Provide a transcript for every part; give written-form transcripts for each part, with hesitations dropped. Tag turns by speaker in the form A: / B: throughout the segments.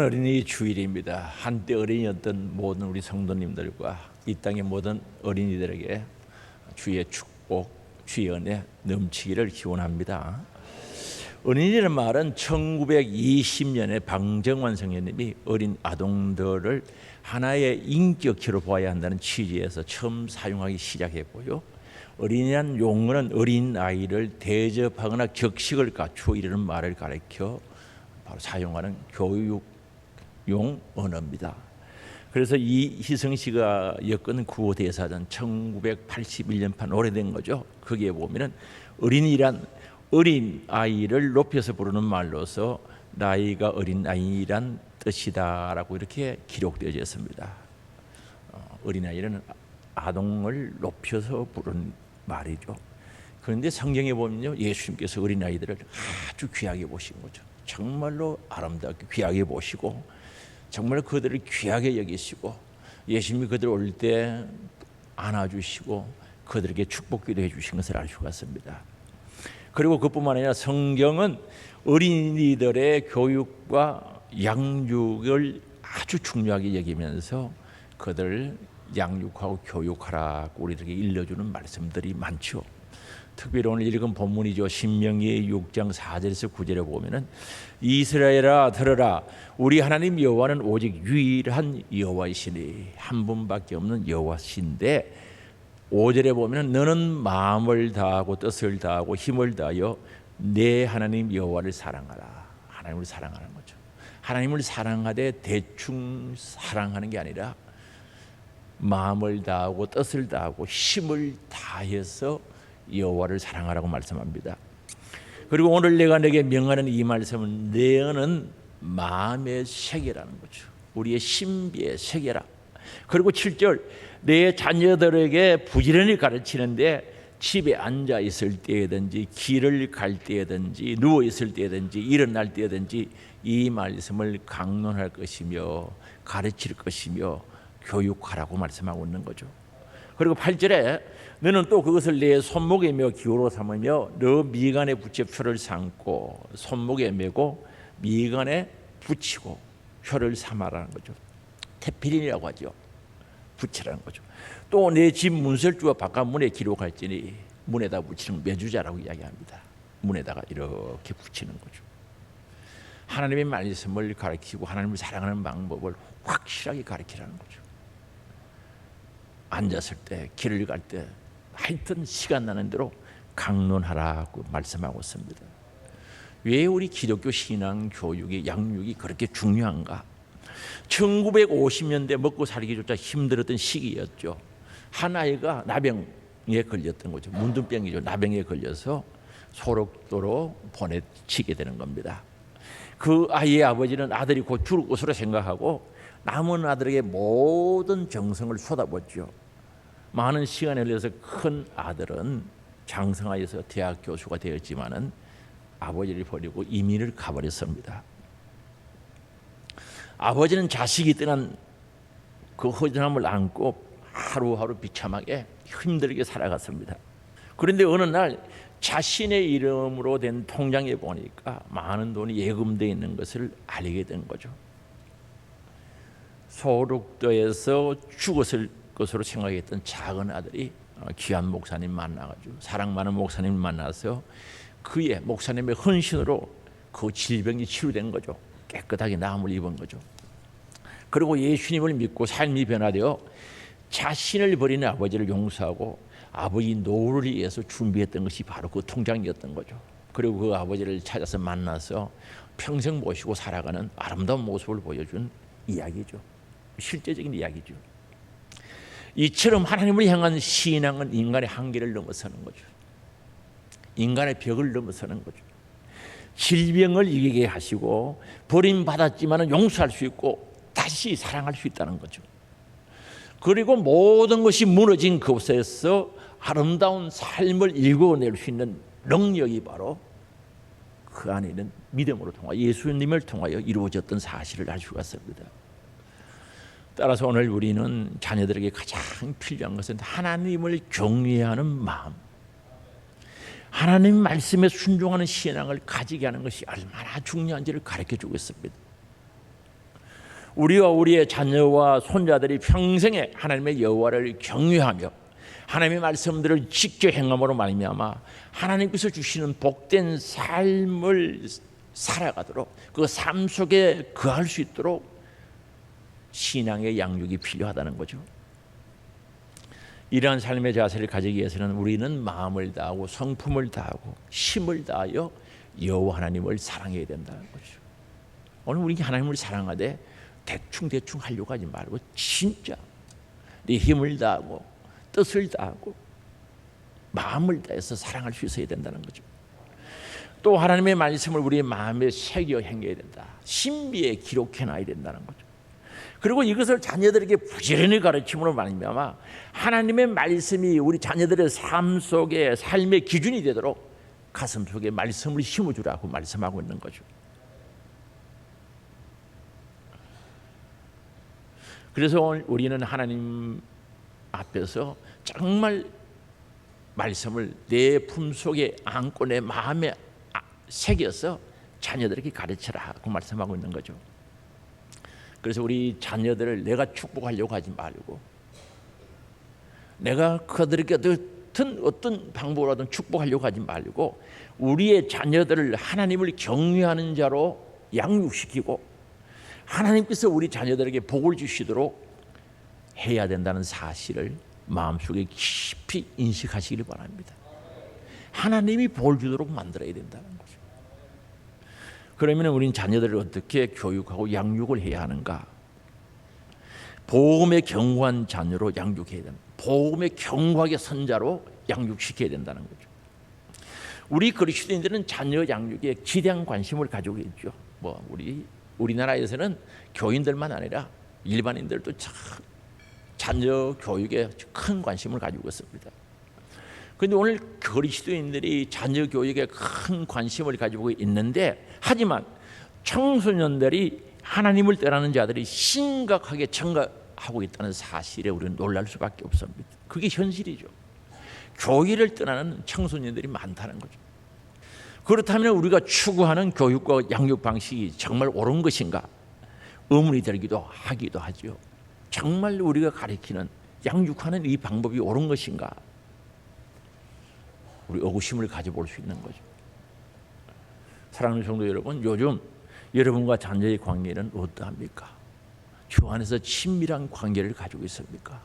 A: 어린이 주일입니다. 한때 어린이였던 모든 우리 성도님들과 이 땅의 모든 어린이들에게 주의 축복, 주의 은혜 넘치기를 기원합니다. 어린이라는 말은 1920년에 방정환 선생님이 어린 아동들을 하나의 인격체로 보아야 한다는 취지에서 처음 사용하기 시작했고요. 어린이란 용어는 어린 아이를 대접하거나 격식을 갖추어 이르는 말을 가리켜 바로 사용하는 교육용 언어입니다. 그래서 이 희성 씨가 엮은 구호대사전 1981년판 오래된 거죠. 거기에 보면은 어린이란 어린 아이를 높여서 부르는 말로서 나이가 어린 아이란 뜻이다라고 이렇게 기록되어져 있습니다. 어린 아이는 아동을 높여서 부르는 말이죠. 그런데 성경에 보면요, 예수님께서 어린 아이들을 아주 귀하게 보신 거죠. 정말로 아름답게 귀하게 보시고 정말 그들을 귀하게 여기시고 예수님이 그들 올 때 안아주시고 그들에게 축복기도 해주신 것을 알 수가 있습니다. 그리고 그뿐만 아니라 성경은 어린이들의 교육과 양육을 아주 중요하게 여기면서 그들을 양육하고 교육하라고 우리에게 일러주는 말씀들이 많죠. 특별히 오늘 읽은 본문이죠. 신명기 6장 4절에서 9절에 보면은 이스라엘아 들으라, 우리 하나님 여호와는 오직 유일한 여호와이시니 한 분밖에 없는 여호와신데 5절에 보면은 너는 마음을 다하고 뜻을 다하고 힘을 다하여 내 하나님 여호와를 사랑하라. 하나님을 사랑하는 거죠. 하나님을 사랑하되 대충 사랑하는 게 아니라 마음을 다하고 뜻을 다하고 힘을 다해서 여호와를 사랑하라고 말씀합니다. 그리고 오늘 내가 내게 명하는 이 말씀은 내어는 마음의 세계라는 거죠. 우리의 신비의 세계라. 그리고 7절 내 자녀들에게 부지런히 가르치는데 집에 앉아 있을 때든지 길을 갈 때든지 누워 있을 때든지 일어날 때든지 이 말씀을 강론할 것이며 가르칠 것이며 교육하라고 말씀하고 있는 거죠. 그리고 8절에 너는 또 그것을 내 손목에 메어 기호로 삼으며 너 미간에 붙여 표를 삼고 손목에 메고 미간에 붙이고 표를 삼아라는 거죠. 테필린이라고 하죠. 붙이라는 거죠. 또 내 집 문설주와 바깥 문에 기록할지니 문에다 붙이는 매주자라고 이야기합니다. 문에다가 이렇게 붙이는 거죠. 하나님의 말씀을 가르치고 하나님을 사랑하는 방법을 확실하게 가르치라는 거죠. 앉았을 때, 길을 갈 때, 하여튼 시간 나는 대로 강론하라고 말씀하고 있습니다. 왜 우리 기독교 신앙 교육의 양육이 그렇게 중요한가? 1950년대 먹고 살기조차 힘들었던 시기였죠. 한 아이가 나병에 걸렸던 거죠. 문둥병이죠. 나병에 걸려서 소록도로 보내치게 되는 겁니다. 그 아이의 아버지는 아들이 곧 죽을 것으로 생각하고 남은 아들에게 모든 정성을 쏟아붓죠. 많은 시간이 흘러서 큰 아들은 장성하여서 대학 교수가 되었지만은 아버지를 버리고 이민을 가버렸습니다. 아버지는 자식이 떠난 그 허전함을 안고 하루하루 비참하게 힘들게 살아갔습니다. 그런데 어느 날 자신의 이름으로 된 통장에 보니까 많은 돈이 예금되어 있는 것을 알게 된 거죠. 소록도에서 죽었을 것으로 생각했던 작은 아들이 귀한 목사님 만나가지고 사랑 많은 목사님 만나서 그의 목사님의 헌신으로 그 질병이 치유된 거죠. 깨끗하게 나음을 입은 거죠. 그리고 예수님을 믿고 삶이 변화되어 자신을 버리는 아버지를 용서하고 아버지 노후를 위해서 준비했던 것이 바로 그 통장이었던 거죠. 그리고 그 아버지를 찾아서 만나서 평생 모시고 살아가는 아름다운 모습을 보여준 이야기죠. 실제적인 이야기죠. 이처럼 하나님을 향한 신앙은 인간의 한계를 넘어서는 거죠. 인간의 벽을 넘어서는 거죠. 질병을 이기게 하시고 버림받았지만 용서할 수 있고 다시 사랑할 수 있다는 거죠. 그리고 모든 것이 무너진 그곳에서 아름다운 삶을 일궈낼 수 있는 능력이 바로 그 안에 있는 믿음으로 통하여 예수님을 통하여 이루어졌던 사실을 알 수가 있습니다. 따라서 오늘 우리는 자녀들에게 가장 필요한 것은 하나님을 경외하는 마음, 하나님 말씀에 순종하는 신앙을 가지게 하는 것이 얼마나 중요한지를 가르쳐주고 있습니다. 우리와 우리의 자녀와 손자들이 평생에 하나님의 여호와를 경외하며 하나님의 말씀들을 지켜 행함으로 말미암아 하나님께서 주시는 복된 삶을 살아가도록 그 삶 속에 거할 수 있도록 신앙의 양육이 필요하다는 거죠. 이러한 삶의 자세를 가지기 위해서는 우리는 마음을 다하고 성품을 다하고 힘을 다하여 여호와 하나님을 사랑해야 된다는 거죠. 오늘 우리 하나님을 사랑하되 대충 하려고 하지 말고 진짜 네 힘을 다하고 뜻을 다하고 마음을 다해서 사랑할 수 있어야 된다는 거죠. 또 하나님의 말씀을 우리의 마음에 새겨 행해야 된다. 신비에 기록해놔야 된다는 거죠. 그리고 이것을 자녀들에게 부지런히 가르침으로 말미암아 하나님의 말씀이 우리 자녀들의 삶 속에 삶의 기준이 되도록 가슴 속에 말씀을 심어주라고 말씀하고 있는 거죠. 그래서 우리는 하나님 앞에서 정말 말씀을 내 품속에 안고 내 마음에 새겨서 자녀들에게 가르쳐라 하고 말씀하고 있는 거죠. 그래서 우리 자녀들을 내가 축복하려고 하지 말고 내가 그들에게 어떤 방법으로든 축복하려고 하지 말고 우리의 자녀들을 하나님을 경외하는 자로 양육시키고 하나님께서 우리 자녀들에게 복을 주시도록 해야 된다는 사실을 마음속에 깊이 인식하시길 바랍니다. 하나님이 복을 주도록 만들어야 된다는 거죠. 그러면 우리는 자녀들을 어떻게 교육하고 양육을 해야 하는가? 복음에 경고한 자녀로 양육해야 됩니다. 복음에 경고하게 선자로 양육시켜야 된다는 거죠. 우리 그리스도인들은 자녀 양육에 지대한 관심을 가지고 있죠. 우리나라에서는 교인들만 아니라 일반인들도 자녀 교육에 큰 관심을 가지고 있습니다. 그런데 오늘 그리스도인들이 자녀 교육에 큰 관심을 가지고 있는데 하지만 청소년들이 하나님을 떠나는 자들이 심각하게 증가하고 있다는 사실에 우리는 놀랄 수밖에 없습니다. 그게 현실이죠. 교회를 떠나는 청소년들이 많다는 거죠. 그렇다면 우리가 추구하는 교육과 양육 방식이 정말 옳은 것인가? 의문이 들기도 하기도 하죠. 정말 우리가 가르치는 양육하는 이 방법이 옳은 것인가? 우리 의구심을 가져볼 수 있는 거죠. 사랑하는 성도 여러분, 요즘 여러분과 자녀의 관계는 어떠합니까? 주 안에서 친밀한 관계를 가지고 있습니까?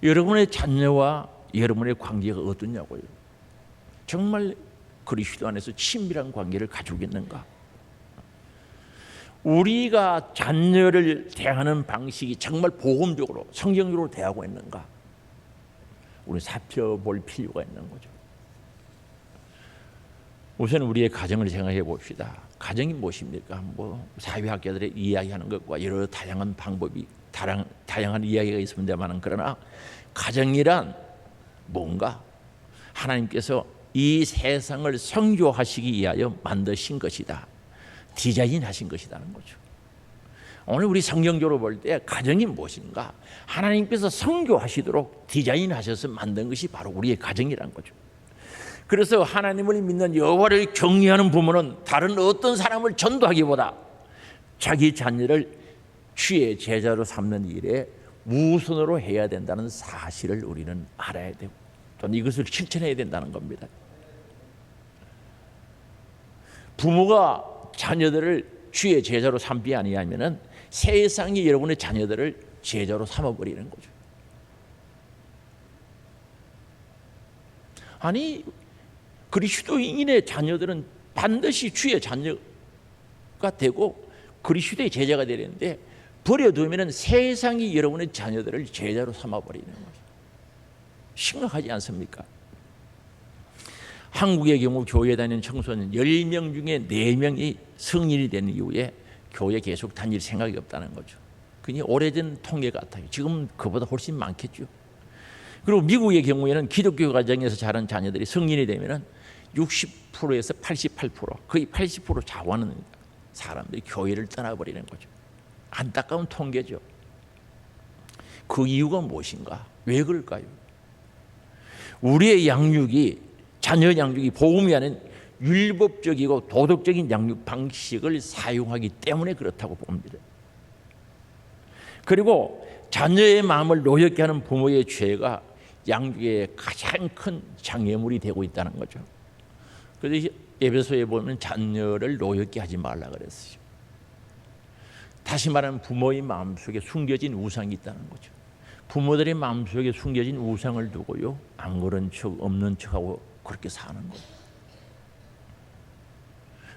A: 여러분의 자녀와 여러분의 관계가 어떠냐고요? 정말 그리스도 안에서 친밀한 관계를 가지고 있는가? 우리가 자녀를 대하는 방식이 정말 복음적으로 성경적으로 대하고 있는가? 우리 살펴볼 필요가 있는 거죠. 우선 우리의 가정을 생각해 봅시다. 가정이 무엇입니까? 사회학자들의 이야기하는 것과 여러 다양한 방법이 다양한 이야기가 있습니다만 그러나 가정이란 뭔가 하나님께서 이 세상을 성교하시기 위하여 만드신 것이다. 디자인하신 것이라는 거죠. 오늘 우리 성경적으로 볼 때 가정이 무엇인가? 하나님께서 성교하시도록 디자인하셔서 만든 것이 바로 우리의 가정이라는 거죠. 그래서 하나님을 믿는 여호와를 경외하는 부모는 다른 어떤 사람을 전도하기보다 자기 자녀를 주의 제자로 삼는 일에 우선으로 해야 된다는 사실을 우리는 알아야 되고 또 이것을 실천해야 된다는 겁니다. 부모가 자녀들을 주의 제자로 삼지 아니하면은 세상이 여러분의 자녀들을 제자로 삼아버리는 거죠. 아니 그리스도인의 자녀들은 반드시 주의 자녀가 되고 그리스도의 제자가 되는데 버려두면 세상이 여러분의 자녀들을 제자로 삼아버리는 거죠. 심각하지 않습니까? 한국의 경우 교회 다니는 청소년 10명 중에 4명이 성인이 된 이후에 교회 계속 다닐 생각이 없다는 거죠. 그게 오래된 통계 같아요. 지금 그보다 훨씬 많겠죠. 그리고 미국의 경우에는 기독교 가정에서 자란 자녀들이 성인이 되면 60%에서 88% 거의 80% 자원하는 사람들이 교회를 떠나버리는 거죠. 안타까운 통계죠. 그 이유가 무엇인가? 왜 그럴까요? 우리의 양육이 자녀 양육이 복음이 아닌 율법적이고 도덕적인 양육 방식을 사용하기 때문에 그렇다고 봅니다. 그리고 자녀의 마음을 노엽게 하는 부모의 죄가 양육의 가장 큰 장애물이 되고 있다는 거죠. 그래서 에베소에 보면 자녀를 노엽게 하지 말라 그랬어요. 다시 말하면 부모의 마음속에 숨겨진 우상이 있다는 거죠. 부모들의 마음속에 숨겨진 우상을 두고요, 안 그런 척 없는 척하고 그렇게 사는 거예요.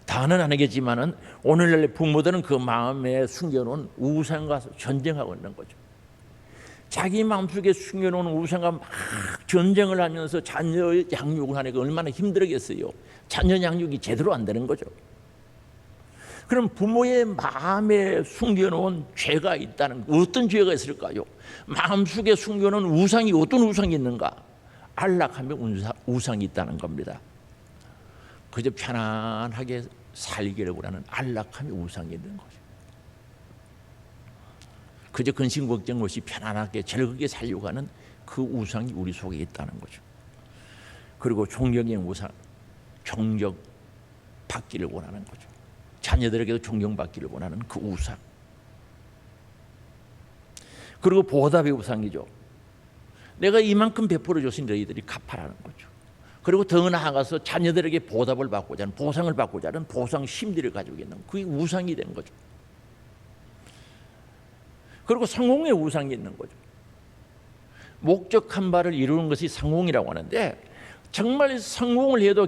A: 다는 아니겠지만은 오늘날 부모들은 그 마음에 숨겨놓은 우상과 전쟁하고 있는 거죠. 자기 마음속에 숨겨놓은 우상과 막 전쟁을 하면서 자녀 양육을 하니까 얼마나 힘들겠어요. 자녀 양육이 제대로 안 되는 거죠. 그럼 부모의 마음에 숨겨놓은 죄가 있다는, 어떤 죄가 있을까요? 마음속에 숨겨놓은 우상이 어떤 우상이 있는가? 안락함의 우상이 있다는 겁니다. 그저 편안하게 살기를 원하는 안락함의 우상이 있는 거죠. 그저 근심 걱정 없이 편안하게 즐겁게 살려고 하는 그 우상이 우리 속에 있다는 거죠. 그리고 존경의 우상, 존경 받기를 원하는 거죠. 자녀들에게도 존경받기를 원하는 그 우상. 그리고 보답의 우상이죠. 내가 이만큼 베풀어 줬으니 너희들이 갚아라는 거죠. 그리고 더 나아가서 자녀들에게 보답을 받고자 하는, 보상을 받고자 하는 보상 심리를 가지고 있는, 그게 우상이 된 거죠. 그리고 성공의 우상이 있는 거죠. 목적한 바를 이루는 것이 성공이라고 하는데, 정말 성공을 해도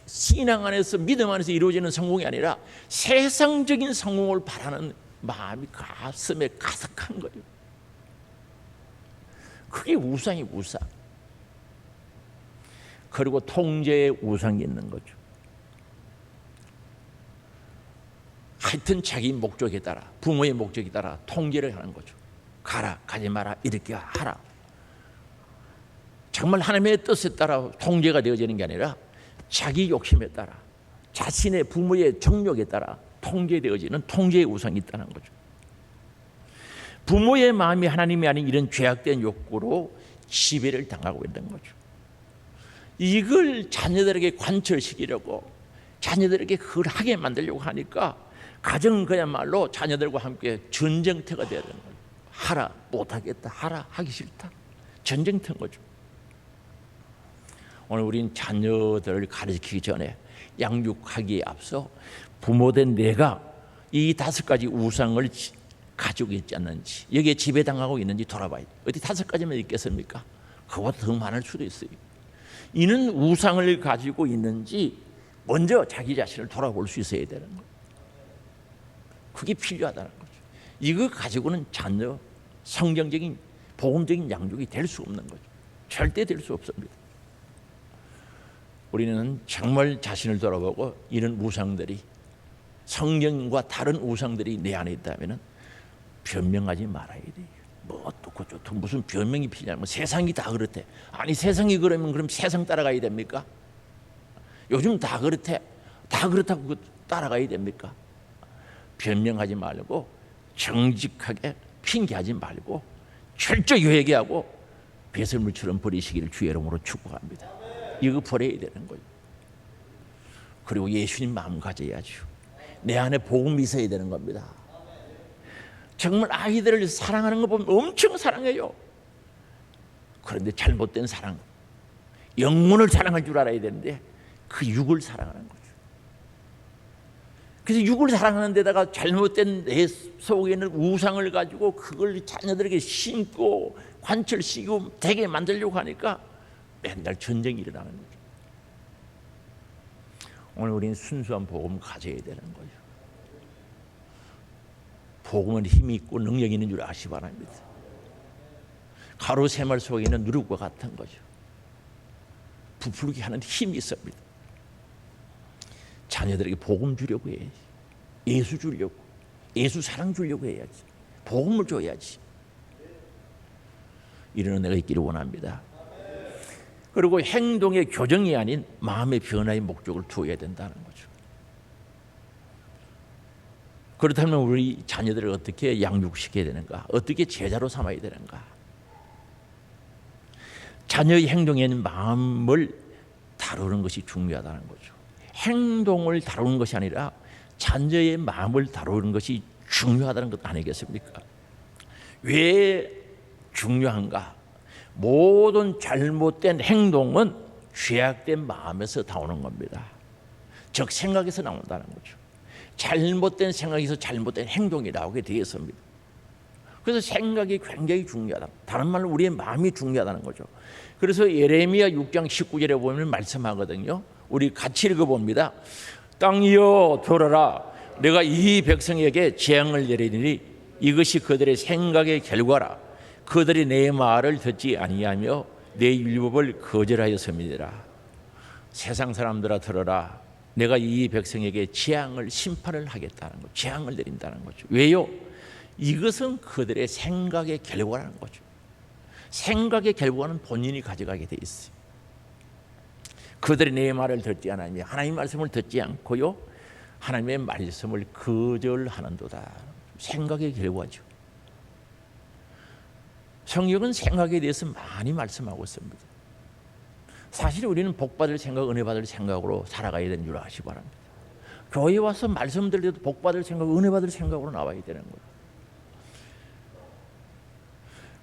A: 신앙 안에서, 믿음 안에서 이루어지는 성공이 아니라 세상적인 성공을 바라는 마음이 가슴에 가득한 거예요. 그게 우상이 우상. 그리고 통제의 우상이 있는 거죠. 하여튼 자기 목적에 따라, 부모의 목적에 따라 통제를 하는 거죠. 가라, 가지 마라, 이렇게 하라. 정말 하나님의 뜻에 따라 통제가 되어지는 게 아니라 자기 욕심에 따라, 자신의 부모의 정욕에 따라 통제되어지는 통제의 우상이 있다는 거죠. 부모의 마음이 하나님이 아닌 이런 죄악된 욕구로 지배를 당하고 있는 거죠. 이걸 자녀들에게 관철시키려고, 자녀들에게 그걸 하게 만들려고 하니까 가정은 그야말로 자녀들과 함께 전쟁터가 되어야 되는 거예요. 하라, 못하겠다, 하라, 하기 싫다. 전쟁터인 거죠. 오늘 우리는 자녀들을 가르치기 전에, 양육하기에 앞서 부모된 내가 이 5가지 우상을 가지고 있지 않는지, 여기에 지배당하고 있는지 돌아봐야 돼요. 어디 5가지만 있겠습니까? 그보다 더 많을 수도 있어요. 이는 우상을 가지고 있는지 먼저 자기 자신을 돌아볼 수 있어야 되는 거예요. 그게 필요하다는 거죠. 이거 가지고는 자녀 성경적인 복음적인 양육이 될 수 없는 거죠. 절대 될 수 없습니다. 우리는 정말 자신을 돌아보고 이런 우상들이, 성경과 다른 우상들이 내 안에 있다면 변명하지 말아야 돼요. 뭐 어떻고 저떻고 무슨 변명이 필요하면, 세상이 다 그렇대. 아니 세상이 그러면 그럼 세상 따라가야 됩니까? 요즘 다 그렇대. 다 그렇다고 따라가야 됩니까? 변명하지 말고 정직하게 핑계하지 말고 철저히 회개하고 배설물처럼 버리시기를 주의 이름으로 축복합니다. 이거 버려야 되는 거예요. 그리고 예수님 마음 가져야죠. 내 안에 복음이 있어야 되는 겁니다. 정말 아이들을 사랑하는 거 보면 엄청 사랑해요. 그런데 잘못된 사랑, 영혼을 사랑할 줄 알아야 되는데 그 육을 사랑하는 거죠. 그래서 육을 사랑하는 데다가 잘못된 내 속에 있는 우상을 가지고 그걸 자녀들에게 심고 관철시키고 되게 만들려고 하니까 맨날 전쟁이 일어나는 거죠. 오늘 우리는 순수한 복음을 가져야 되는 거죠. 복음은 힘이 있고 능력이 있는 줄 아시기 바랍니다. 가루 세말 속에 있는 누룩과 같은 거죠. 부풀게 하는 힘이 있습니다. 자녀들에게 복음 주려고 해야지. 예수 주려고, 예수 사랑 주려고 해야지. 복음을 줘야지. 이런 은혜가 있기를 원합니다. 그리고 행동의 교정이 아닌 마음의 변화의 목적을 두어야 된다는 거죠. 그렇다면 우리 자녀들을 어떻게 양육시켜야 되는가? 어떻게 제자로 삼아야 되는가? 자녀의 행동에는 마음을 다루는 것이 중요하다는 거죠. 행동을 다루는 것이 아니라 자녀의 마음을 다루는 것이 중요하다는 것 아니겠습니까? 왜 중요한가? 모든 잘못된 행동은 죄악된 마음에서 나오는 겁니다. 즉 생각에서 나온다는 거죠. 잘못된 생각에서 잘못된 행동이 나오게 되어 있습니다. 그래서 생각이 굉장히 중요하다. 다른 말로 우리의 마음이 중요하다는 거죠. 그래서 예레미야 6장 19절에 보면 말씀하거든요. 우리 같이 읽어봅니다. 땅이여 들어라. 내가 이 백성에게 재앙을 내리니 이것이 그들의 생각의 결과라. 그들이 내 말을 듣지 아니하며 내 율법을 거절하였음이니라. 세상 사람들아 들어라. 내가 이 백성에게 재앙을 심판을 하겠다는 거, 재앙을 내린다는 거죠. 왜요? 이것은 그들의 생각의 결과라는 거죠. 생각의 결과는 본인이 가져가게 돼 있어요. 그들이 내 말을 듣지 않으며 하나님의 말씀을 듣지 않고요, 하나님의 말씀을 거절하는도다. 생각의 결과죠. 성경은 생각에 대해서 많이 말씀하고 있습니다. 사실 우리는 복받을 생각, 은혜받을 생각으로 살아가야 되는 줄 아시기 바랍니다. 교회 와서 말씀 들을 때도 복받을 생각, 은혜받을 생각으로 나와야 되는 거예요.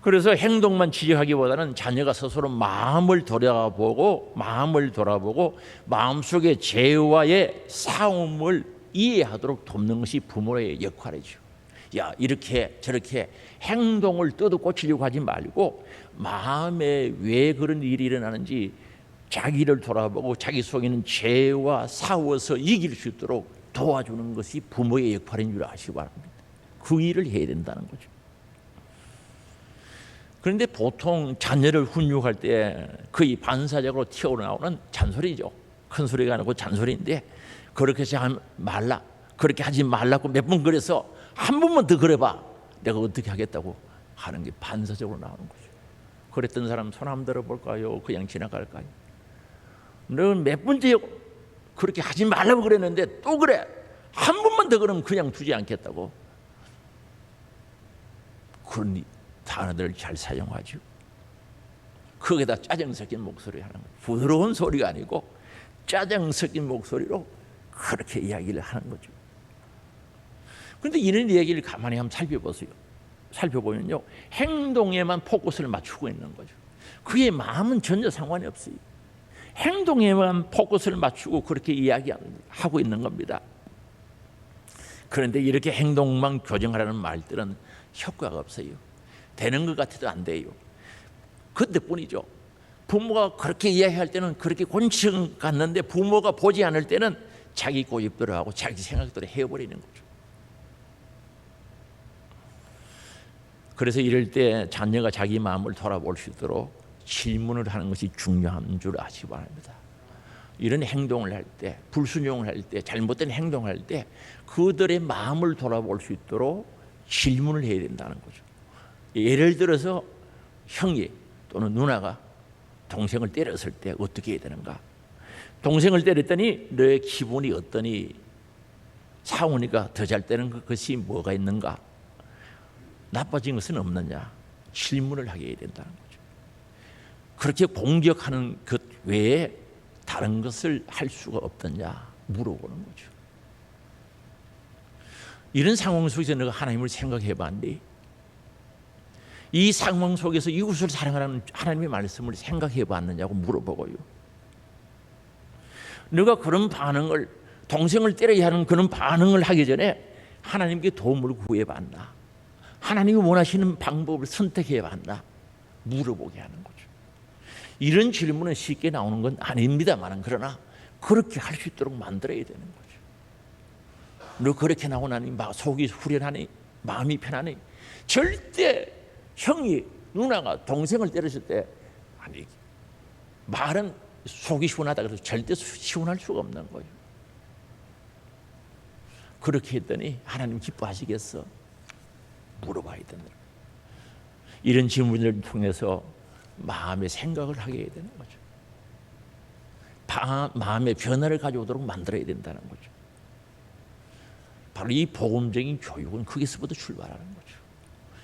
A: 그래서 행동만 지적하기보다는 자녀가 스스로 마음을 돌아보고 마음속의 죄와의 싸움을 이해하도록 돕는 것이 부모의 역할이죠. 야, 이렇게 저렇게 행동을 뜯어고치려고 하지 말고 마음에 왜 그런 일이 일어나는지 자기를 돌아보고 자기 속에 있는 죄와 싸워서 이길 수 있도록 도와주는 것이 부모의 역할인 줄 아시기 바랍니다. 그 일을 해야 된다는 거죠. 그런데 보통 자녀를 훈육할 때 거의 반사적으로 튀어나오는 잔소리죠. 큰 소리가 아니고 잔소리인데 그렇게 하지 말라, 그렇게 하지 말라고 몇 번 그래서 한 번만 더 그래봐, 내가 어떻게 하겠다고 하는 게 반사적으로 나오는 거죠. 그랬던 사람 손 한번 들어볼까요? 그냥 지나갈까요? 너는 몇 번째 그렇게 하지 말라고 그랬는데 또 그래, 한 번만 더 그러면 그냥 두지 않겠다고. 그런 단어들을 잘 사용하죠. 거기다 짜증 섞인 목소리 하는 거예요. 부드러운 소리가 아니고 짜증 섞인 목소리로 그렇게 이야기를 하는 거죠. 그런데 이런 이야기를 가만히 한번 살펴보세요. 살펴보면요, 행동에만 포커스를 맞추고 있는 거죠. 그의 마음은 전혀 상관이 없어요. 행동에만 포커스를 맞추고 그렇게 이야기하고 있는 겁니다. 그런데 이렇게 행동만 교정하라는 말들은 효과가 없어요. 되는 것 같아도 안 돼요. 그때뿐이죠. 부모가 그렇게 이야기할 때는 그렇게 곤충 같는데 부모가 보지 않을 때는 자기 고집대로 하고 자기 생각대로 해버리는 거죠. 그래서 이럴 때 자녀가 자기 마음을 돌아볼 수 있도록 질문을 하는 것이 중요한 줄 아시기 바랍니다. 이런 행동을 할 때, 불순종을 할 때, 잘못된 행동을 할 때 그들의 마음을 돌아볼 수 있도록 질문을 해야 된다는 거죠. 예를 들어서 형이 또는 누나가 동생을 때렸을 때 어떻게 해야 되는가? 동생을 때렸더니 너의 기분이 어떠니? 사오니까 더 잘 때는 것이 뭐가 있는가? 나빠진 것은 없느냐? 질문을 하게 해야 된다는 거죠. 그렇게 공격하는 것 외에 다른 것을 할 수가 없느냐 물어보는 거죠. 이런 상황 속에서 내가 하나님을 생각해 봤니? 이 상황 속에서 이웃을 사랑하는 하나님의 말씀을 생각해 봤느냐고 물어보고요. 너가 그런 반응을, 동생을 때려야 하는 그런 반응을 하기 전에 하나님께 도움을 구해 봤나? 하나님이 원하시는 방법을 선택해 봤나? 물어보게 하는 거죠. 이런 질문은 쉽게 나오는 건 아닙니다만, 그러나 그렇게 할 수 있도록 만들어야 되는 거죠. 너 그렇게 나오고 나니 속이 후련하니? 마음이 편하니? 절대 형이, 누나가 동생을 때렸을 때 아니, 말은 속이 시원하다 그래서 절대 시원할 수가 없는 거예요. 그렇게 했더니 하나님 기뻐하시겠어? 물어봐야 된다. 이런 질문을 통해서 마음의 생각을 하게 해야 되는 거죠. 마음의 변화를 가져오도록 만들어야 된다는 거죠. 바로 이 복음적인 교육은 거기서부터 출발하는 거죠.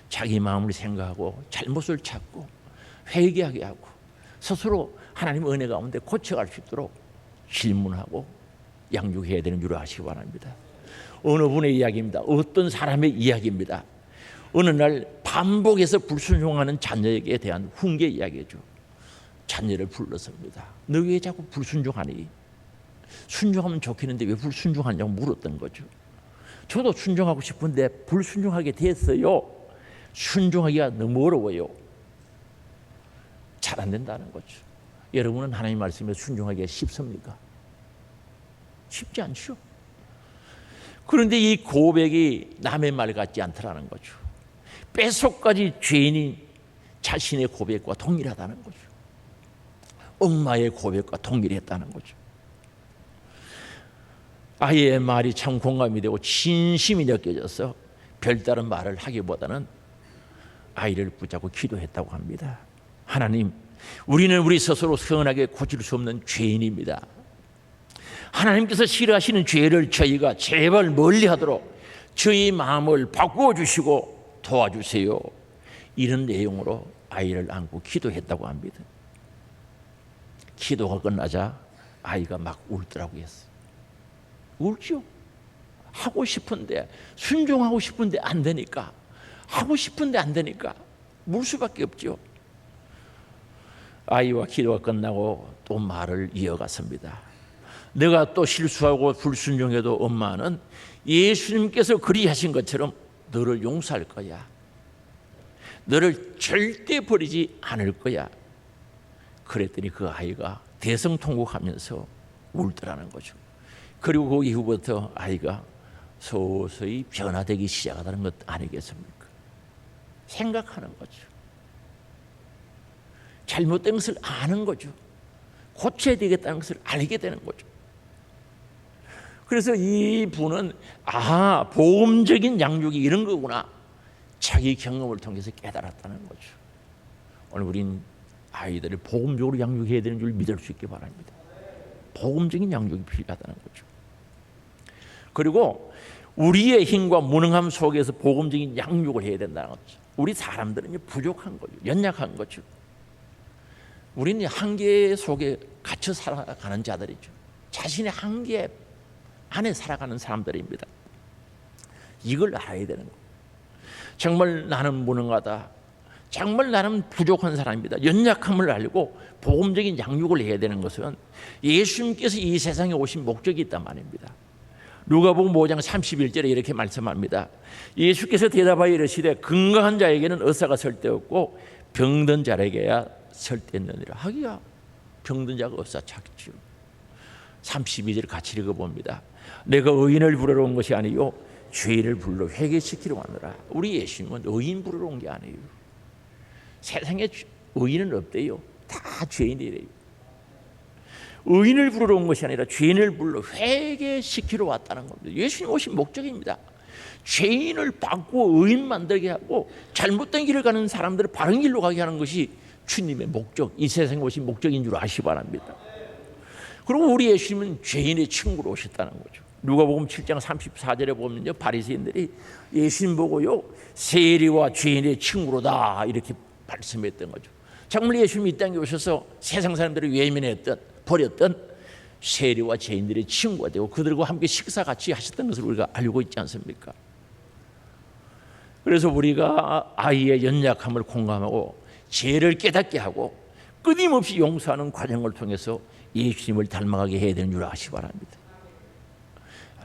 A: 자기 마음을 생각하고 잘못을 찾고 회개하게 하고 스스로 하나님 은혜 가운데 고쳐갈 수 있도록 질문하고 양육해야 되는 줄 아시기 바랍니다. 어느 분의 이야기입니다. 어떤 사람의 이야기입니다. 어느 날 반복해서 불순종하는 자녀에게 대한 훈계 이야기죠. 자녀를 불러섭니다. 너 왜 자꾸 불순종하니? 순종하면 좋겠는데 왜 불순종하냐고 물었던 거죠. 저도 순종하고 싶은데 불순종하게 됐어요. 순종하기가 너무 어려워요. 잘 안 된다는 거죠. 여러분은 하나님 말씀에 순종하기가 쉽습니까? 쉽지 않죠. 그런데 이 고백이 남의 말 같지 않더라는 거죠. 뼛속까지 죄인이 자신의 고백과 동일하다는 거죠. 엄마의 고백과 동일했다는 거죠. 아이의 말이 참 공감이 되고 진심이 느껴져서 별다른 말을 하기보다는 아이를 붙잡고 기도했다고 합니다. 하나님, 우리는 우리 스스로 선하게 고칠 수 없는 죄인입니다. 하나님께서 싫어하시는 죄를 저희가 제발 멀리하도록 저희 마음을 바꾸어 주시고 도와주세요. 이런 내용으로 아이를 안고 기도했다고 합니다. 기도가 끝나자 아이가 막 울더라고 했어요. 울죠. 하고 싶은데, 순종하고 싶은데 안 되니까, 하고 싶은데 안 되니까 울 수밖에 없죠. 아이와 기도가 끝나고 또 말을 이어갔습니다. 내가 또 실수하고 불순종해도 엄마는 예수님께서 그리하신 것처럼 너를 용서할 거야. 너를 절대 버리지 않을 거야. 그랬더니 그 아이가 대성통곡하면서 울더라는 거죠. 그리고 그 이후부터 아이가 서서히 변화되기 시작하다는 것 아니겠습니까? 생각하는 거죠. 잘못된 것을 아는 거죠. 고쳐야 되겠다는 것을 알게 되는 거죠. 그래서 이 분은 복음적인 양육이 이런 거구나. 자기 경험을 통해서 깨달았다는 거죠. 오늘 우린 아이들을 복음적으로 양육해야 되는 줄 믿을 수 있기 바랍니다. 복음적인 양육이 필요하다는 거죠. 그리고 우리의 힘과 무능함 속에서 복음적인 양육을 해야 된다는 거죠. 우리 사람들은 부족한 거죠. 연약한 거죠. 우리는 한계 속에 갇혀 살아가는 자들이죠. 자신의 한계 안에 살아가는 사람들입니다. 이걸 알아야 되는 거예요. 정말 나는 무능하다. 정말 나는 부족한 사람입니다. 연약함을 알고 복음적인 양육을 해야 되는 것은 예수님께서 이 세상에 오신 목적이 있단 말입니다. 누가복음 5장 31절에 이렇게 말씀합니다. 예수께서 대답하여 이르시되 건강한 자에게는 의사가 설 데 없고 병든 자에게야 설 데 있느니라. 하기야 병든 자가 의사 찾죠. 32절 같이 읽어봅니다. 내가 의인을 부르러 온 것이 아니요 죄인을 불러 회개시키러 왔노라. 우리 예수님은 의인 부르러 온 게 아니에요. 세상에 의인은 없대요. 다 죄인이래요. 의인을 부르러 온 것이 아니라 죄인을 불러 회개시키러 왔다는 겁니다. 예수님 오신 목적입니다. 죄인을 바꾸어 의인 만들게 하고 잘못된 길을 가는 사람들을 바른 길로 가게 하는 것이 주님의 목적, 이 세상에 오신 목적인 줄 아시기 바랍니다. 그리고 우리 예수님은 죄인의 친구로 오셨다는 거죠. 누가복음 7장 34절에 보면요, 바리새인들이 예수님 보고요 세리와 죄인의 친구로다 이렇게 말씀했던 거죠. 정말 예수님이 이 땅에 오셔서 세상 사람들을 외면했던 버렸던 세리와 죄인들의 친구가 되고 그들과 함께 식사 같이 하셨던 것을 우리가 알고 있지 않습니까? 그래서 우리가 아이의 연약함을 공감하고 죄를 깨닫게 하고 끊임없이 용서하는 과정을 통해서 예수님을 닮아가게 해야 되는 줄 아시기 바랍니다.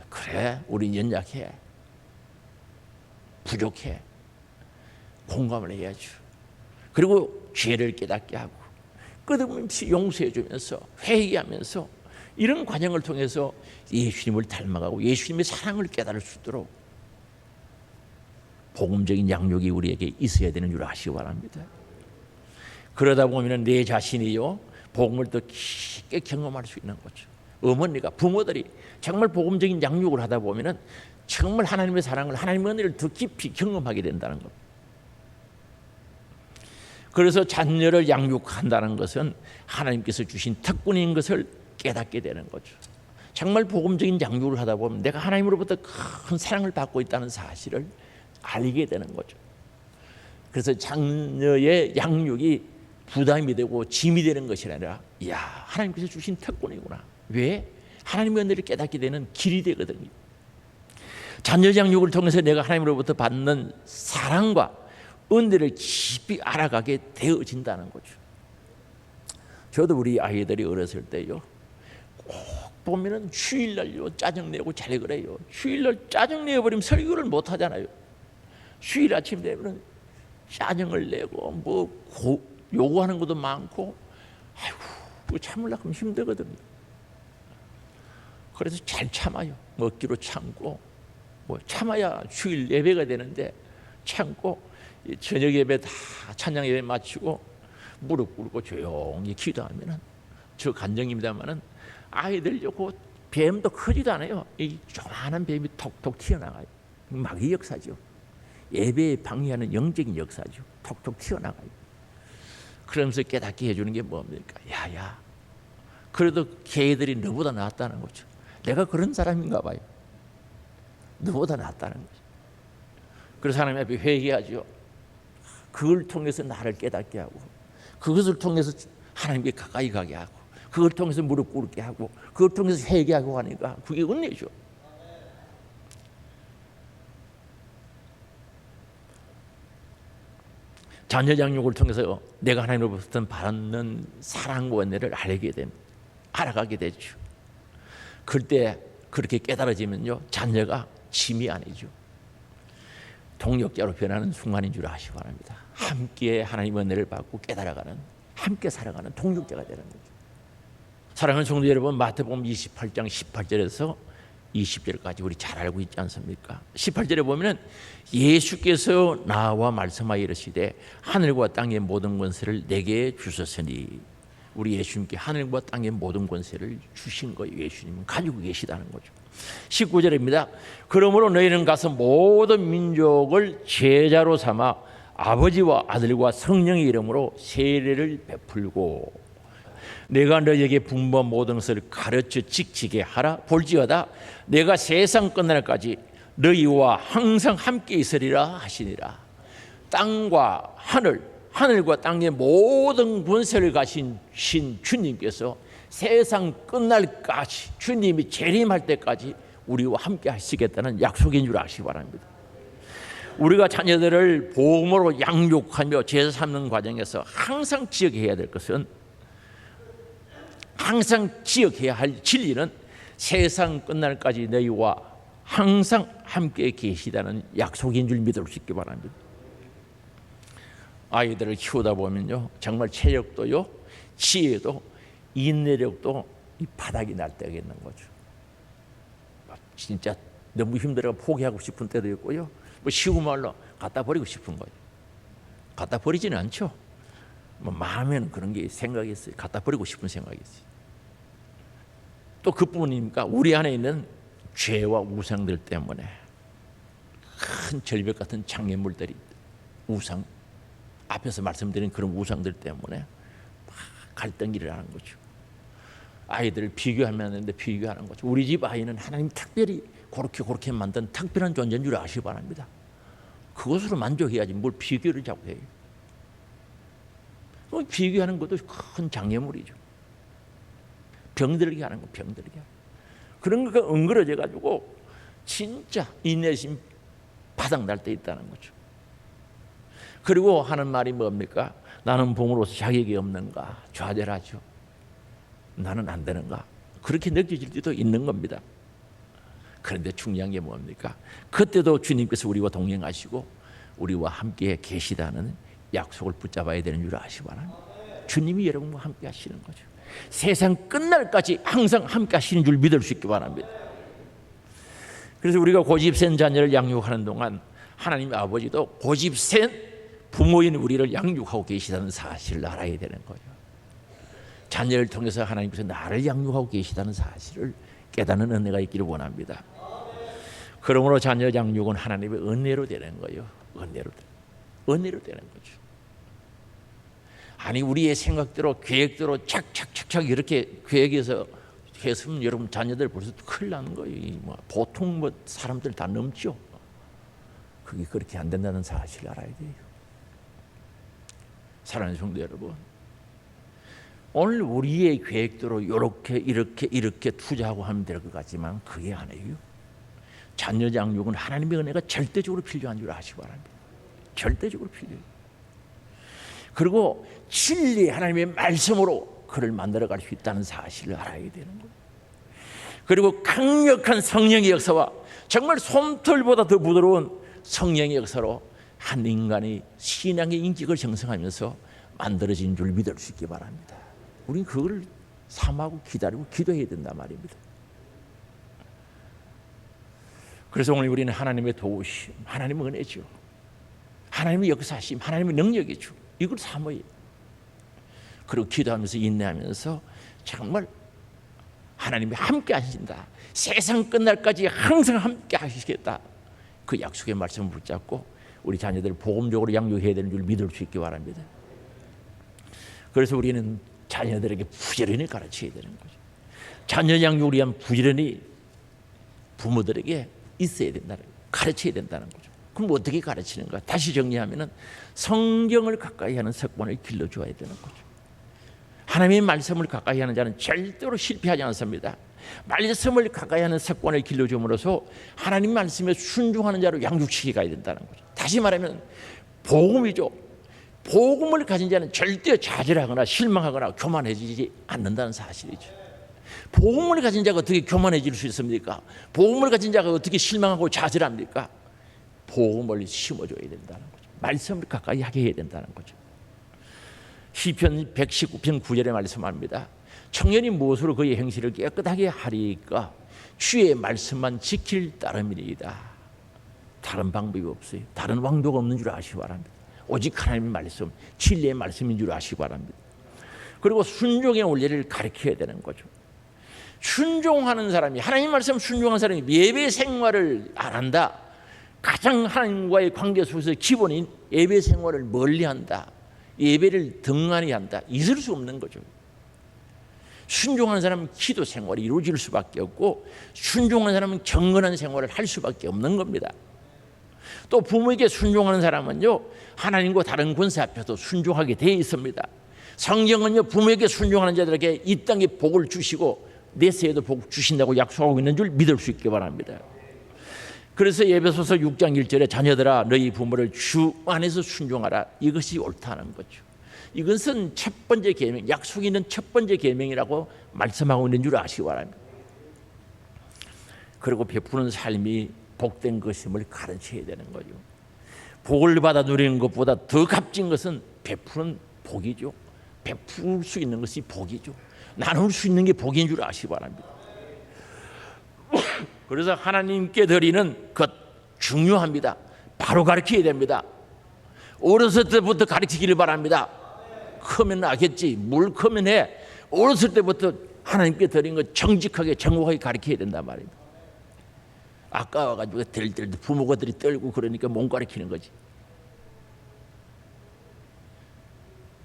A: 그래, 우린 연약해, 부족해, 공감을 해야죠. 그리고 죄를 깨닫게 하고 끊임없이 용서해 주면서 회개하면서 이런 과정을 통해서 예수님을 닮아가고 예수님의 사랑을 깨달을 수 있도록 복음적인 양육이 우리에게 있어야 되는 줄 아시기 바랍니다. 그러다 보면 내 자신이요 복음을 더 깊게 경험할 수 있는 거죠. 어머니가, 부모들이 정말 복음적인 양육을 하다 보면 정말 하나님의 사랑을, 하나님의 은혜를 더 깊이 경험하게 된다는 겁니다. 그래서 자녀를 양육한다는 것은 하나님께서 주신 특권인 것을 깨닫게 되는 거죠. 정말 복음적인 양육을 하다 보면 내가 하나님으로부터 큰 사랑을 받고 있다는 사실을 알게 되는 거죠. 그래서 자녀의 양육이 부담이 되고 짐이 되는 것이 아니라 하나님께서 주신 특권이구나. 왜? 하나님의 은혜를 깨닫게 되는 길이 되거든요. 자녀 양육을 통해서 내가 하나님으로부터 받는 사랑과 은혜를 깊이 알아가게 되어진다는 거죠. 저도 우리 아이들이 어렸을 때요, 꼭 보면은 주일날요 짜증내고 잘 그래요. 주일날 짜증내버리면 설교를 못 하잖아요. 주일 아침 되면 짜증을 내고 요구하는 것도 많고, 아이고 참으려고 하면 힘들거든요. 그래서 잘 참아요. 먹기로 참고, 참아야 주일 예배가 되는데 참고, 저녁 예배 다 찬양 예배 마치고 무릎 꿇고 조용히 기도하면은, 저 간증입니다만은 아이들요, 그 뱀도 크지도 않아요. 이 조그마한 뱀이 톡톡 튀어나가요. 마귀 역사죠. 예배에 방해하는 영적인 역사죠. 톡톡 튀어나가요. 그러면서 깨닫게 해주는 게 뭡니까? 야야, 그래도 걔들이 너보다 낫다는 거죠. 내가 그런 사람인가 봐요. 너보다 낫다는 거죠. 그래서 하나님 앞에 회개하죠. 그걸 통해서 나를 깨닫게 하고, 그것을 통해서 하나님께 가까이 가게 하고, 그걸 통해서 무릎 꿇게 하고, 그걸 통해서 회개하고 하니까 그게 은혜죠. 자녀 양육을 통해서 내가 하나님으로부터 받는 사랑과 은혜를 알아가게 되죠. 그때 그렇게 깨달아지면요, 자녀가 짐이 아니죠. 동력자로 변하는 순간인 줄 아시기 바랍니다. 함께 하나님의 은혜를 받고 깨달아가는, 함께 살아가는 동력자가 되는 거죠. 사랑하는 성도 여러분, 마태복음 28장 18절에서 20절까지 우리 잘 알고 있지 않습니까? 18절에 보면은 예수께서 나와 말씀하여 이르시되 하늘과 땅의 모든 권세를 내게 주셨으니, 우리 예수님께 하늘과 땅의 모든 권세를 주신 거예요. 예수님은 가지고 계시다는 거죠. 19절입니다. 그러므로 너희는 가서 모든 민족을 제자로 삼아 아버지와 아들과 성령의 이름으로 세례를 베풀고 내가 너희에게 분부한 모든 것을 가르쳐 지키게 하라. 볼지어다 내가 세상 끝날까지 너희와 항상 함께 있으리라 하시니라. 땅과 하늘과 땅의 모든 권세를 가신 주님께서 세상 끝날까지, 주님이 재림할 때까지 우리와 함께 하시겠다는 약속인 줄 아시기 바랍니다. 우리가 자녀들을 복음으로 양육하며 제자 삼는 과정에서 항상 기억해야 될 것은, 항상 기억해야 할 진리는 세상 끝날까지 너희와 항상 함께 계시다는 약속인 줄 믿을 수 있기 바랍니다. 아이들을 키우다 보면요, 정말 체력도요, 지혜도, 인내력도 이 바닥이 날 때가 있는 거죠. 진짜 너무 힘들어 포기하고 싶은 때도 있고요, 쉬운 말로 갖다 버리고 싶은 거예요. 갖다 버리지는 않죠. 마음에는 그런 게 생각이 있어요. 갖다 버리고 싶은 생각이 있어요. 또 그뿐입니까? 우리 안에 있는 죄와 우상들 때문에 큰 절벽 같은 장애물들이, 우상, 앞에서 말씀드린 그런 우상들 때문에 갈등이 일어나는 거죠. 아이들을 비교하면 안 되는데 비교하는 거죠. 우리 집 아이는 하나님 특별히 그렇게 만든 특별한 존재인 줄 아시기 바랍니다. 그것으로 만족해야지 뭘 비교를 자꾸 해요. 비교하는 것도 큰 장애물이죠. 병들게 하는 거, 병들게 하는 거. 그런 거가 엉그러져 가지고 진짜 인내심 바닥날 때 있다는 거죠. 그리고 하는 말이 뭡니까? 나는 부모로서 자격이 없는가? 좌절하죠. 나는 안 되는가? 그렇게 느껴질 때도 있는 겁니다. 그런데 중요한 게 뭡니까? 그때도 주님께서 우리와 동행하시고 우리와 함께 계시다는 약속을 붙잡아야 되는 줄 아시기 바랍니다. 주님이 여러분과 함께 하시는 거죠. 세상 끝날까지 항상 함께 하시는 줄 믿을 수 있기 바랍니다. 그래서 우리가 고집센 자녀를 양육하는 동안 하나님 아버지도 고집센 부모인 우리를 양육하고 계시다는 사실을 알아야 되는 거예요. 자녀를 통해서 하나님께서 나를 양육하고 계시다는 사실을 깨닫는 은혜가 있기를 원합니다. 그러므로 자녀 양육은 하나님의 은혜로 되는 거예요. 은혜로 되는 거죠. 아니 우리의 생각대로 계획대로 착착착착 이렇게 계획해서 했으면 여러분 자녀들 벌써 큰일 나는 거예요. 보통 사람들 다 넘죠. 그게 그렇게 안 된다는 사실을 알아야 돼요. 사랑하는 성도 여러분, 오늘 우리의 계획대로 이렇게 투자하고 하면 될 것 같지만 그게 아니에요. 자녀 양육은 하나님의 은혜가 절대적으로 필요한 줄 아시기 바랍니다. 절대적으로 필요해요. 그리고 진리 하나님의 말씀으로 그를 만들어갈 수 있다는 사실을 알아야 되는 거예요. 그리고 강력한 성령의 역사와 정말 솜털보다 더 부드러운 성령의 역사로 한 인간이 신앙의 인격을 형성하면서 만들어진 줄 믿을 수 있기 바랍니다. 우리는 그걸 삼하고 기다리고 기도해야 된단 말입니다. 그래서 오늘 우리는 하나님의 도우심, 하나님의 은혜죠, 하나님의 역사심, 하나님의 능력이죠. 이걸 삼어야 해요. 그리고 기도하면서 인내하면서 정말 하나님이 함께 하신다, 세상 끝날까지 항상 함께 하시겠다, 그 약속의 말씀을 붙잡고 우리 자녀들을 복음적으로 양육해야 되는 줄 믿을 수 있기 바랍니다. 그래서 우리는 자녀들에게 부지런히 가르쳐야 되는 거죠. 자녀 양육을 위한 부지런히 부모들에게 있어야 된다는, 가르쳐야 된다는 거죠. 그럼 어떻게 가르치는가? 다시 정리하면은 성경을 가까이 하는 습관을 길러줘야 되는 거죠. 하나님의 말씀을 가까이 하는 자는 절대로 실패하지 않습니다. 말씀을 가까이 하는 습관을 길러줌으로써 하나님 말씀에 순종하는 자로 양육시켜 가야 된다는 거죠. 다시 말하면 복음이죠. 복음을 가진 자는 절대 좌절하거나 실망하거나 교만해지지 않는다는 사실이죠. 복음을 가진 자가 어떻게 교만해질 수 있습니까? 복음을 가진 자가 어떻게 실망하고 좌절합니까? 복음을 심어줘야 된다는 거죠. 말씀을 가까이 하게 해야 된다는 거죠. 시편 119편 9절에 말씀합니다. 청년이 무엇으로 그의 행실을 깨끗하게 하리까? 주의 말씀만 지킬 따름이니이다. 다른 방법이 없어요. 다른 왕도가 없는 줄 아시기 바랍니다. 오직 하나님의 말씀, 진리의 말씀인 줄 아시기 바랍니다. 그리고 순종의 원리를 가르쳐야 되는 거죠. 순종하는 사람이, 하나님 말씀 순종하는 사람이 예배 생활을 안 한다, 가장 하나님과의 관계 속에서 기본인 예배 생활을 멀리한다, 예배를 등한히 한다, 있을 수 없는 거죠. 순종하는 사람은 기도 생활이 이루어질 수밖에 없고, 순종하는 사람은 경건한 생활을 할 수밖에 없는 겁니다. 또 부모에게 순종하는 사람은요, 하나님과 다른 권세 앞에서 순종하게 되어 있습니다. 성경은요, 부모에게 순종하는 자들에게 이 땅에 복을 주시고 내세에도 복 주신다고 약속하고 있는 줄 믿을 수 있기 바랍니다. 그래서 에베소서 6장 1절에 자녀들아 너희 부모를 주 안에서 순종하라, 이것이 옳다는 거죠. 이것은 첫 번째 계명, 약속이 있는 첫 번째 계명이라고 말씀하고 있는 줄 아시기 바랍니다. 그리고 베푸는 삶이 복된 것임을 가르쳐야 되는 거죠. 복을 받아 누리는 것보다 더 값진 것은 베푸는 복이죠. 베풀 수 있는 것이 복이죠. 나눌 수 있는 게 복인 줄 아시기 바랍니다. 그래서 하나님께 드리는 것 중요합니다. 바로 가르쳐야 됩니다. 어렸을 때부터 가르치기를 바랍니다. 크면 나겠지, 뭘 크면 해. 어렸을 때부터 하나님께 드린 것 정직하게 정확하게 가르쳐야 된단 말입니다. 아까워가지고 들 부모들이 떨고 그러니까 못 가르치는 거지.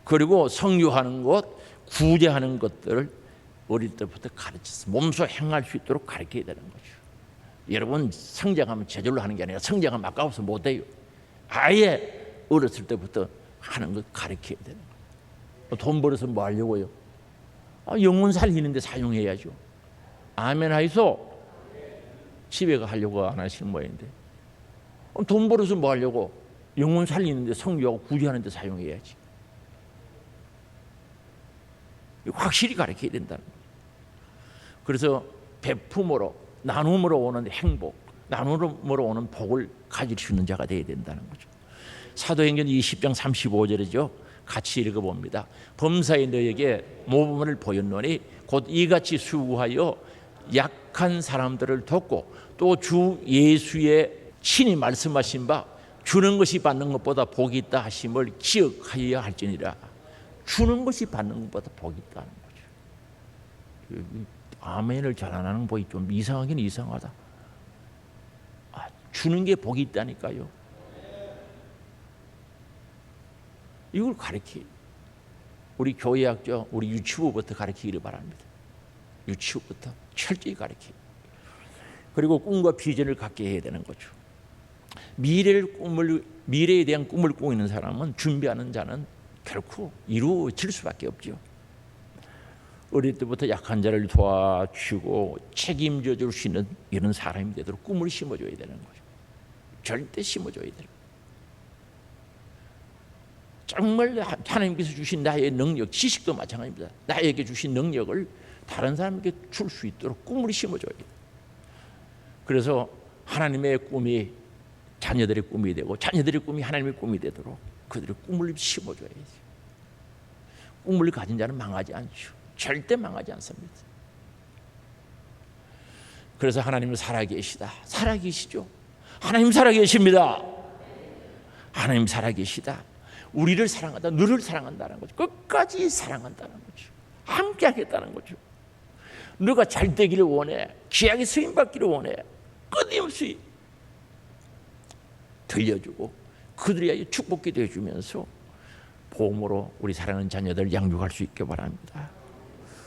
A: 그리고 성유하는 것, 구제하는 것들을 어릴 때부터 가르쳐서 몸소 행할 수 있도록 가르쳐야 되는 거죠. 여러분, 성장하면 저절로 하는 게 아니라 성장하면 아까워서 못해요. 아예 어렸을 때부터 하는 걸 가르쳐야 되는 거예요. 돈 벌어서 뭐 하려고요? 영혼 살리는데 사용해야죠. 아멘 하이소. 집에 가려고 안 하시는 모양인데, 돈 벌어서 뭐 하려고? 영혼 살리는데, 성유하고 구제하는 데 사용해야지. 확실히 가르쳐야 된다는 거예요. 그래서 베품으로, 나눔으로 오는 행복, 나눔으로 오는 복을 가질 수 있는 자가 되어야 된다는 거죠. 사도행전 20장 35절이죠. 같이 읽어봅니다. 범사에 너에게 모범을 보였노니 곧 이같이 수고하여 약한 사람들을 돕고 또 주 예수의 친히 말씀하신 바 주는 것이 받는 것보다 복이 있다 하심을 기억하여야 할지니라. 주는 것이 받는 것보다 복이 있다는 거죠. 아멘을 잘 안 하는 복이 좀 이상하긴 이상하다. 주는 게 복이 있다니까요. 이걸 가르쳐요. 우리 교회학교, 우리 유치부부터 가르치기를 바랍니다. 유치부부터 철저히 가르쳐요. 그리고 꿈과 비전을 갖게 해야 되는 거죠. 미래에 대한 꿈을 꾸고 있는 사람은, 준비하는 자는 결코 이루어질 수밖에 없죠. 어릴 때부터 약한 자를 도와주고 책임져 줄 수 있는 이런 사람이 되도록 꿈을 심어줘야 되는 거죠. 절대 심어줘야 되는 거예요. 정말 하나님께서 주신 나의 능력, 지식도 마찬가지입니다. 나에게 주신 능력을 다른 사람에게 줄 수 있도록 꿈을 심어줘야 돼요. 그래서 하나님의 꿈이 자녀들의 꿈이 되고 자녀들의 꿈이 하나님의 꿈이 되도록 그들의 꿈을 심어줘야지. 꿈을 가진 자는 망하지 않죠. 절대 망하지 않습니다. 그래서 하나님은 살아계시다. 살아계시죠. 하나님 살아계십니다. 하나님 살아계시다. 우리를 사랑한다. 너를 사랑한다는 거죠. 끝까지 사랑한다는 거죠. 함께 하겠다는 거죠. 너가 잘 되기를 원해. 귀하게 쓰임받기를 원해. 끊임없이 들려주고 그들에게 축복기도 해주면서 복음으로 우리 사랑하는 자녀들 양육할 수 있게 바랍니다.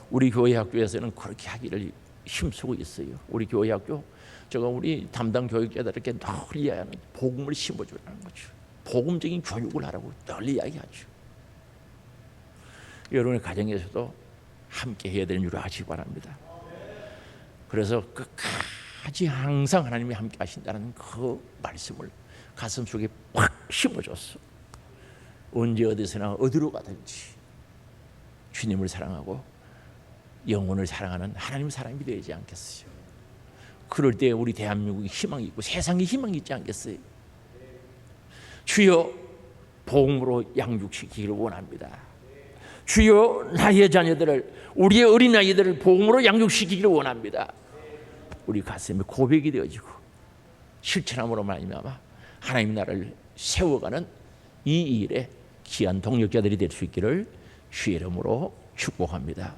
A: 우리 교회 학교에서는 그렇게 하기를 힘쓰고 있어요. 우리 교회 학교 제가 우리 담당 교육자들에게 늘 이야기하는 복음을 심어주라는 거죠. 복음적인 교육을 하라고 늘 이야기하죠. 여러분의 가정에서도 함께 해야 되는 줄 아시기 바랍니다. 그래서 끝까지 항상 하나님이 함께 하신다는 그 말씀을 가슴 속에 팍 심어줬어. 언제 어디서나 어디로 가든지 주님을 사랑하고 영혼을 사랑하는 하나님 사람이 되지 않겠어요? 그럴 때 우리 대한민국이 희망이 있고 세상에 희망이 있지 않겠어요? 주여 복음으로 양육시키기를 원합니다. 주여 나의 자녀들을 우리의 어린아이들을 복음으로 양육시키기를 원합니다. 우리 가슴에 고백이 되어지고 실천함으로 말미암아 하나님 나라를 세워가는 이 일에 귀한 동력자들이 될 수 있기를 주의 이름으로 축복합니다.